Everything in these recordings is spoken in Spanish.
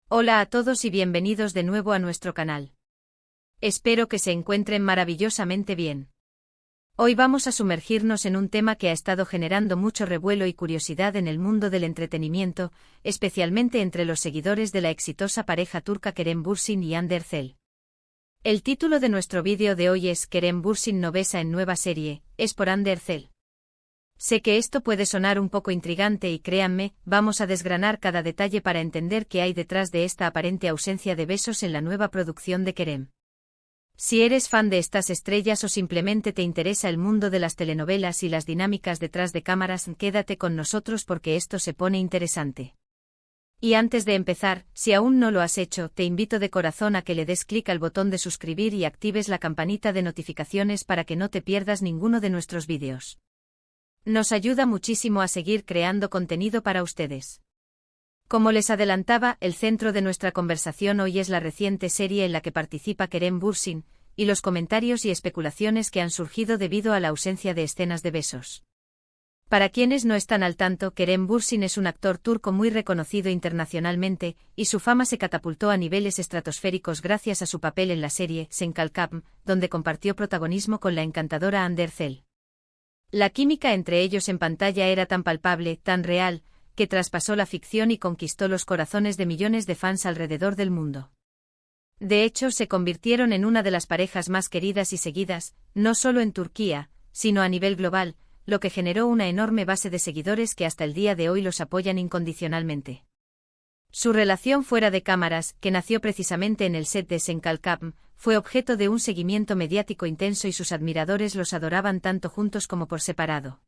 Hola a todos y bienvenidos de nuevo a nuestro canal. Espero que se encuentren maravillosamente bien. Hoy vamos a sumergirnos en un tema que ha estado generando mucho revuelo y curiosidad en el mundo del entretenimiento, especialmente entre los seguidores de la exitosa pareja turca Kerem Bürsin y Hande Erçel. El título de nuestro vídeo de hoy es Kerem Bürsin no besa en nueva serie, es por Hande Erçel. Sé que esto puede sonar un poco intrigante y créanme, vamos a desgranar cada detalle para entender qué hay detrás de esta aparente ausencia de besos en la nueva producción de Kerem. Si eres fan de estas estrellas o simplemente te interesa el mundo de las telenovelas y las dinámicas detrás de cámaras, quédate con nosotros porque esto se pone interesante. Y antes de empezar, si aún no lo has hecho, te invito de corazón a que le des clic al botón de suscribir y actives la campanita de notificaciones para que no te pierdas ninguno de nuestros vídeos. Nos ayuda muchísimo a seguir creando contenido para ustedes. Como les adelantaba, el centro de nuestra conversación hoy es la reciente serie en la que participa Kerem Bürsin, y los comentarios y especulaciones que han surgido debido a la ausencia de escenas de besos. Para quienes no están al tanto, Kerem Bürsin es un actor turco muy reconocido internacionalmente, y su fama se catapultó a niveles estratosféricos gracias a su papel en la serie Sen Kalkam, donde compartió protagonismo con la encantadora Hande Erçel. La química entre ellos en pantalla era tan palpable, tan real, que traspasó la ficción y conquistó los corazones de millones de fans alrededor del mundo. De hecho, se convirtieron en una de las parejas más queridas y seguidas, no solo en Turquía, sino a nivel global, lo que generó una enorme base de seguidores que hasta el día de hoy los apoyan incondicionalmente. Su relación fuera de cámaras, que nació precisamente en el set de Sen Kalkam, fue objeto de un seguimiento mediático intenso y sus admiradores los adoraban tanto juntos como por separado.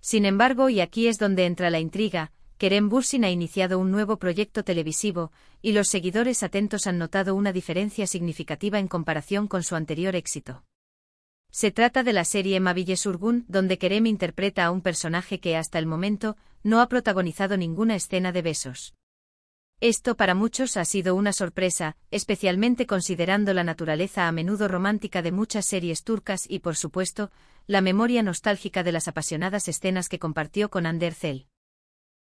Sin embargo, y aquí es donde entra la intriga, Kerem Bürsin ha iniciado un nuevo proyecto televisivo, y los seguidores atentos han notado una diferencia significativa en comparación con su anterior éxito. Se trata de la serie Maville Surgun, donde Kerem interpreta a un personaje que hasta el momento no ha protagonizado ninguna escena de besos. Esto para muchos ha sido una sorpresa, especialmente considerando la naturaleza a menudo romántica de muchas series turcas y, por supuesto, la memoria nostálgica de las apasionadas escenas que compartió con Hande Erçel.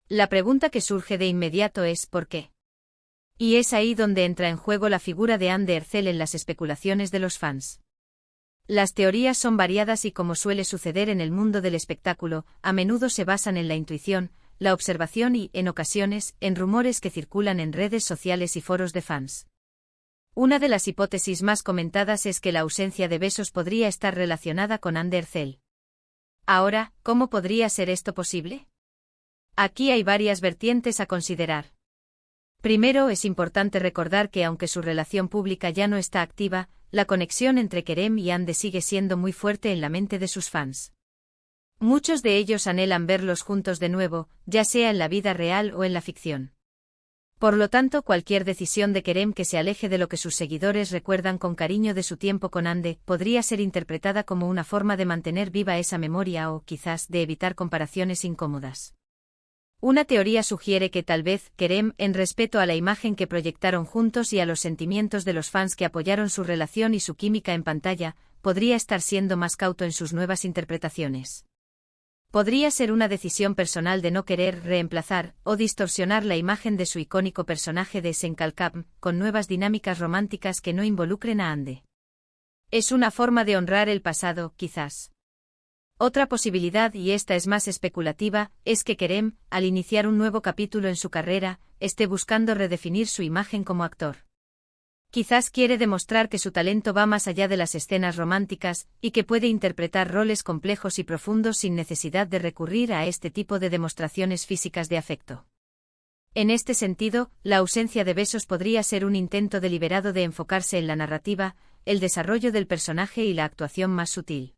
La pregunta que surge de inmediato es ¿por qué? Y es ahí donde entra en juego la figura de Hande Erçel en las especulaciones de los fans. Las teorías son variadas y, como suele suceder en el mundo del espectáculo, a menudo se basan en la intuición, la observación y, en ocasiones, en rumores que circulan en redes sociales y foros de fans. Una de las hipótesis más comentadas es que la ausencia de besos podría estar relacionada con Hande Erçel. Ahora, ¿cómo podría ser esto posible? Aquí hay varias vertientes a considerar. Primero, es importante recordar que aunque su relación pública ya no está activa, la conexión entre Kerem y Hande sigue siendo muy fuerte en la mente de sus fans. Muchos de ellos anhelan verlos juntos de nuevo, ya sea en la vida real o en la ficción. Por lo tanto, cualquier decisión de Kerem que se aleje de lo que sus seguidores recuerdan con cariño de su tiempo con Hande, podría ser interpretada como una forma de mantener viva esa memoria o, quizás, de evitar comparaciones incómodas. Una teoría sugiere que tal vez Kerem, en respeto a la imagen que proyectaron juntos y a los sentimientos de los fans que apoyaron su relación y su química en pantalla, podría estar siendo más cauto en sus nuevas interpretaciones. Podría ser una decisión personal de no querer reemplazar o distorsionar la imagen de su icónico personaje de Sen Kalkam, con nuevas dinámicas románticas que no involucren a Hande. Es una forma de honrar el pasado, quizás. Otra posibilidad, y esta es más especulativa, es que Kerem, al iniciar un nuevo capítulo en su carrera, esté buscando redefinir su imagen como actor. Quizás quiere demostrar que su talento va más allá de las escenas románticas, y que puede interpretar roles complejos y profundos sin necesidad de recurrir a este tipo de demostraciones físicas de afecto. En este sentido, la ausencia de besos podría ser un intento deliberado de enfocarse en la narrativa, el desarrollo del personaje y la actuación más sutil.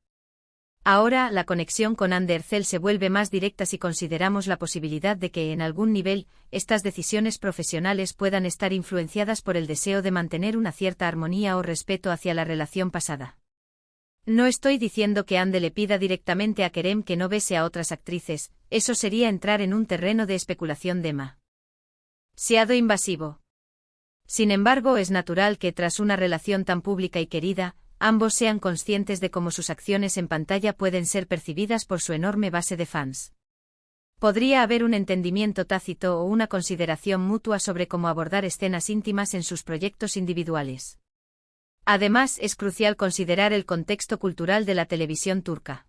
Ahora, la conexión con Hande Erçel se vuelve más directa si consideramos la posibilidad de que, en algún nivel, estas decisiones profesionales puedan estar influenciadas por el deseo de mantener una cierta armonía o respeto hacia la relación pasada. No estoy diciendo que Hande le pida directamente a Kerem que no bese a otras actrices, eso sería entrar en un terreno de especulación demasiado invasivo. Sin embargo, es natural que, tras una relación tan pública y querida, ambos sean conscientes de cómo sus acciones en pantalla pueden ser percibidas por su enorme base de fans. Podría haber un entendimiento tácito o una consideración mutua sobre cómo abordar escenas íntimas en sus proyectos individuales. Además, es crucial considerar el contexto cultural de la televisión turca.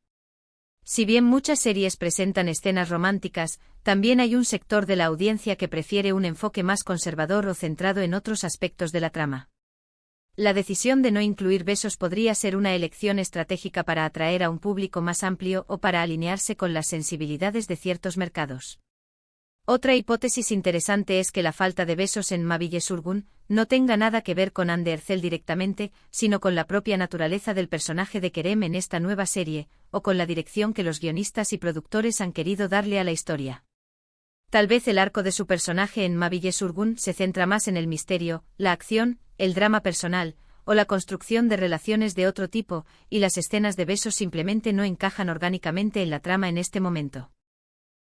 Si bien muchas series presentan escenas románticas, también hay un sector de la audiencia que prefiere un enfoque más conservador o centrado en otros aspectos de la trama. La decisión de no incluir besos podría ser una elección estratégica para atraer a un público más amplio o para alinearse con las sensibilidades de ciertos mercados. Otra hipótesis interesante es que la falta de besos en Mavi Yesurgun no tenga nada que ver con Hande Erçel directamente, sino con la propia naturaleza del personaje de Kerem en esta nueva serie, o con la dirección que los guionistas y productores han querido darle a la historia. Tal vez el arco de su personaje en Mavi Yesurgun se centra más en el misterio, la acción, el drama personal, o la construcción de relaciones de otro tipo, y las escenas de besos simplemente no encajan orgánicamente en la trama en este momento.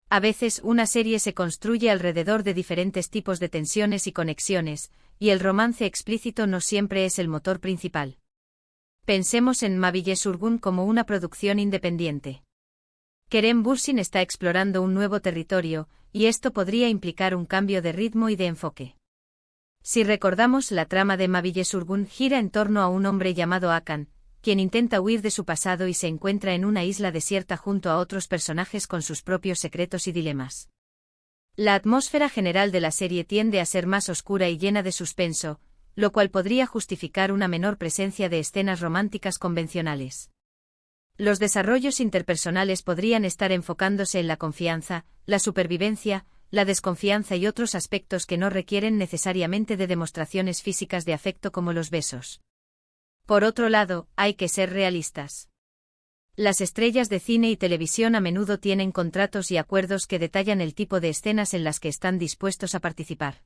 A veces una serie se construye alrededor de diferentes tipos de tensiones y conexiones, y el romance explícito no siempre es el motor principal. Pensemos en Mavi Yesurgun como una producción independiente. Kerem Bürsin está explorando un nuevo territorio, y esto podría implicar un cambio de ritmo y de enfoque. Si recordamos, la trama de Mavi Yesurgun gira en torno a un hombre llamado Hakan, quien intenta huir de su pasado y se encuentra en una isla desierta junto a otros personajes con sus propios secretos y dilemas. La atmósfera general de la serie tiende a ser más oscura y llena de suspenso, lo cual podría justificar una menor presencia de escenas románticas convencionales. Los desarrollos interpersonales podrían estar enfocándose en la confianza, la supervivencia, la desconfianza y otros aspectos que no requieren necesariamente de demostraciones físicas de afecto como los besos. Por otro lado, hay que ser realistas. Las estrellas de cine y televisión a menudo tienen contratos y acuerdos que detallan el tipo de escenas en las que están dispuestos a participar.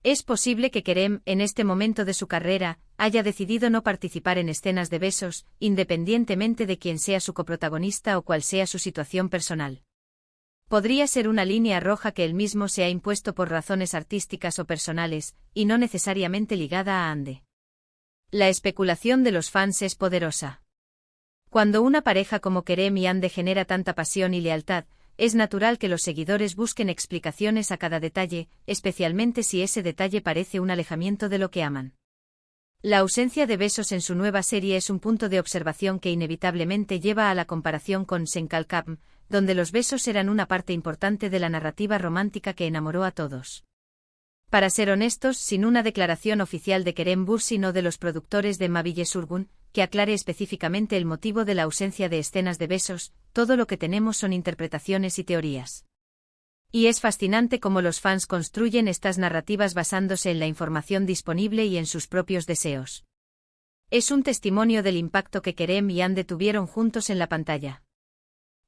Es posible que Kerem, en este momento de su carrera, haya decidido no participar en escenas de besos, independientemente de quién sea su coprotagonista o cuál sea su situación personal. Podría ser una línea roja que él mismo se ha impuesto por razones artísticas o personales, y no necesariamente ligada a Hande. La especulación de los fans es poderosa. Cuando una pareja como Kerem y Hande genera tanta pasión y lealtad, es natural que los seguidores busquen explicaciones a cada detalle, especialmente si ese detalle parece un alejamiento de lo que aman. La ausencia de besos en su nueva serie es un punto de observación que inevitablemente lleva a la comparación con Senkalkam, donde los besos eran una parte importante de la narrativa romántica que enamoró a todos. Para ser honestos, sin una declaración oficial de Kerem Bürsin o de los productores de Mavi Yesurgun, que aclare específicamente el motivo de la ausencia de escenas de besos, todo lo que tenemos son interpretaciones y teorías. Y es fascinante cómo los fans construyen estas narrativas basándose en la información disponible y en sus propios deseos. Es un testimonio del impacto que Kerem y Hande tuvieron juntos en la pantalla.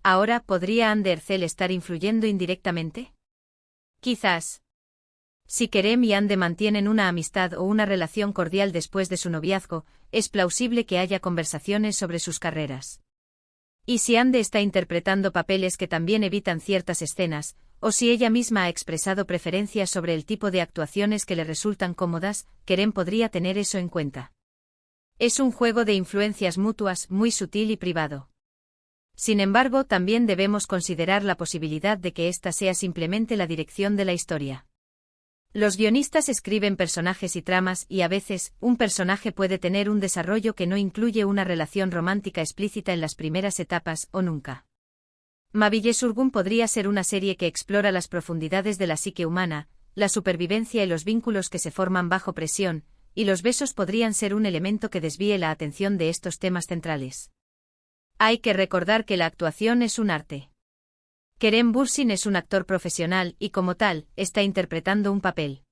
Ahora, ¿podría Hande Erçel estar influyendo indirectamente? Quizás. Si Kerem y Hande mantienen una amistad o una relación cordial después de su noviazgo, es plausible que haya conversaciones sobre sus carreras. Y si Hande está interpretando papeles que también evitan ciertas escenas, o si ella misma ha expresado preferencias sobre el tipo de actuaciones que le resultan cómodas, Kerem podría tener eso en cuenta. Es un juego de influencias mutuas muy sutil y privado. Sin embargo, también debemos considerar la posibilidad de que esta sea simplemente la dirección de la historia. Los guionistas escriben personajes y tramas y a veces, un personaje puede tener un desarrollo que no incluye una relación romántica explícita en las primeras etapas o nunca. Mavi Yesurgun podría ser una serie que explora las profundidades de la psique humana, la supervivencia y los vínculos que se forman bajo presión, y los besos podrían ser un elemento que desvíe la atención de estos temas centrales. Hay que recordar que la actuación es un arte. Kerem Bürsin es un actor profesional y, como tal, está interpretando un papel.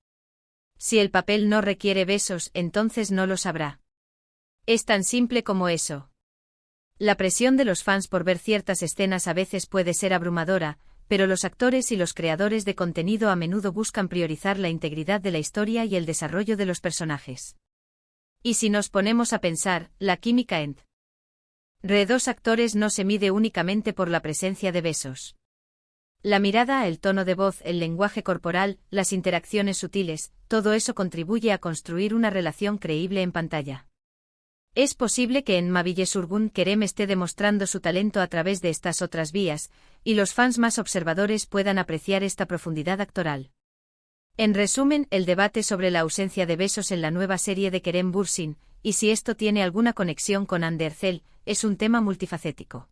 Si el papel no requiere besos, entonces no los habrá. Es tan simple como eso. La presión de los fans por ver ciertas escenas a veces puede ser abrumadora, pero los actores y los creadores de contenido a menudo buscan priorizar la integridad de la historia y el desarrollo de los personajes. Y si nos ponemos a pensar, la química entre dos actores no se mide únicamente por la presencia de besos. La mirada, el tono de voz, el lenguaje corporal, las interacciones sutiles, todo eso contribuye a construir una relación creíble en pantalla. Es posible que en Mabille Surgun Kerem esté demostrando su talento a través de estas otras vías, y los fans más observadores puedan apreciar esta profundidad actoral. En resumen, el debate sobre la ausencia de besos en la nueva serie de Kerem Bürsin, y si esto tiene alguna conexión con Hande Erçel, es un tema multifacético.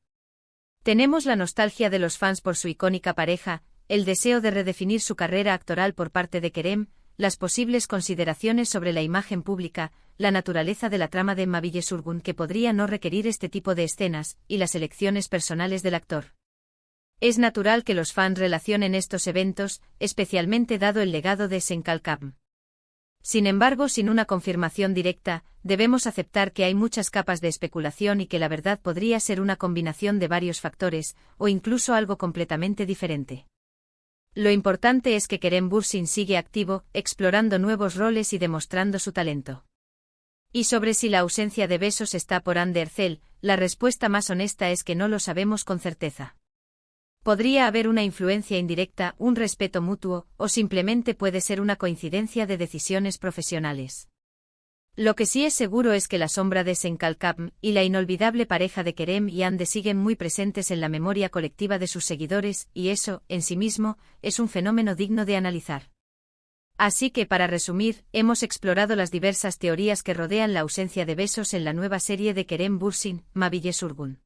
Tenemos la nostalgia de los fans por su icónica pareja, el deseo de redefinir su carrera actoral por parte de Kerem, las posibles consideraciones sobre la imagen pública, la naturaleza de la trama de Mabille Surgun que podría no requerir este tipo de escenas, y las elecciones personales del actor. Es natural que los fans relacionen estos eventos, especialmente dado el legado de Senkalkam. Sin embargo, sin una confirmación directa, debemos aceptar que hay muchas capas de especulación y que la verdad podría ser una combinación de varios factores, o incluso algo completamente diferente. Lo importante es que Kerem Bürsin sigue activo, explorando nuevos roles y demostrando su talento. Y sobre si la ausencia de besos está por Hande Erçel, la respuesta más honesta es que no lo sabemos con certeza. Podría haber una influencia indirecta, un respeto mutuo, o simplemente puede ser una coincidencia de decisiones profesionales. Lo que sí es seguro es que la sombra de Senkalkam y la inolvidable pareja de Kerem y Hande siguen muy presentes en la memoria colectiva de sus seguidores, y eso, en sí mismo, es un fenómeno digno de analizar. Así que, para resumir, hemos explorado las diversas teorías que rodean la ausencia de besos en la nueva serie de Kerem Bürsin, Mabille Surgun.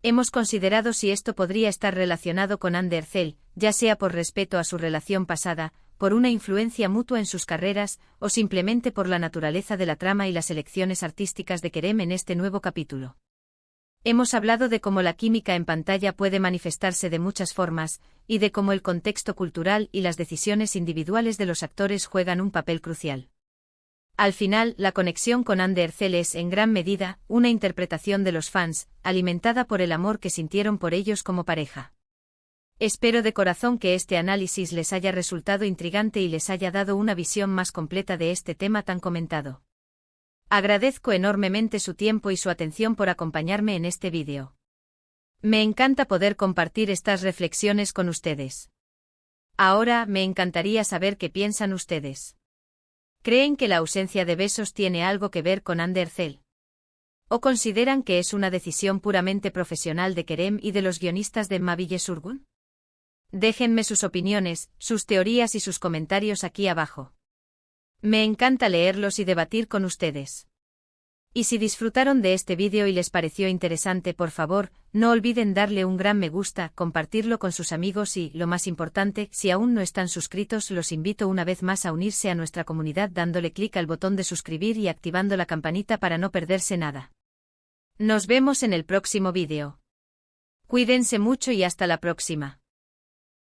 Hemos considerado si esto podría estar relacionado con Hande Erçel, ya sea por respeto a su relación pasada, por una influencia mutua en sus carreras, o simplemente por la naturaleza de la trama y las elecciones artísticas de Kerem en este nuevo capítulo. Hemos hablado de cómo la química en pantalla puede manifestarse de muchas formas, y de cómo el contexto cultural y las decisiones individuales de los actores juegan un papel crucial. Al final, la conexión con Hande Erçel es, en gran medida, una interpretación de los fans, alimentada por el amor que sintieron por ellos como pareja. Espero de corazón que este análisis les haya resultado intrigante y les haya dado una visión más completa de este tema tan comentado. Agradezco enormemente su tiempo y su atención por acompañarme en este vídeo. Me encanta poder compartir estas reflexiones con ustedes. Ahora, me encantaría saber qué piensan ustedes. ¿Creen que la ausencia de besos tiene algo que ver con Hande Erçel? ¿O consideran que es una decisión puramente profesional de Kerem y de los guionistas de Mabille Surgun? Déjenme sus opiniones, sus teorías y sus comentarios aquí abajo. Me encanta leerlos y debatir con ustedes. Y si disfrutaron de este vídeo y les pareció interesante, por favor, no olviden darle un gran me gusta, compartirlo con sus amigos y, lo más importante, si aún no están suscritos, los invito una vez más a unirse a nuestra comunidad dándole clic al botón de suscribir y activando la campanita para no perderse nada. Nos vemos en el próximo vídeo. Cuídense mucho y hasta la próxima.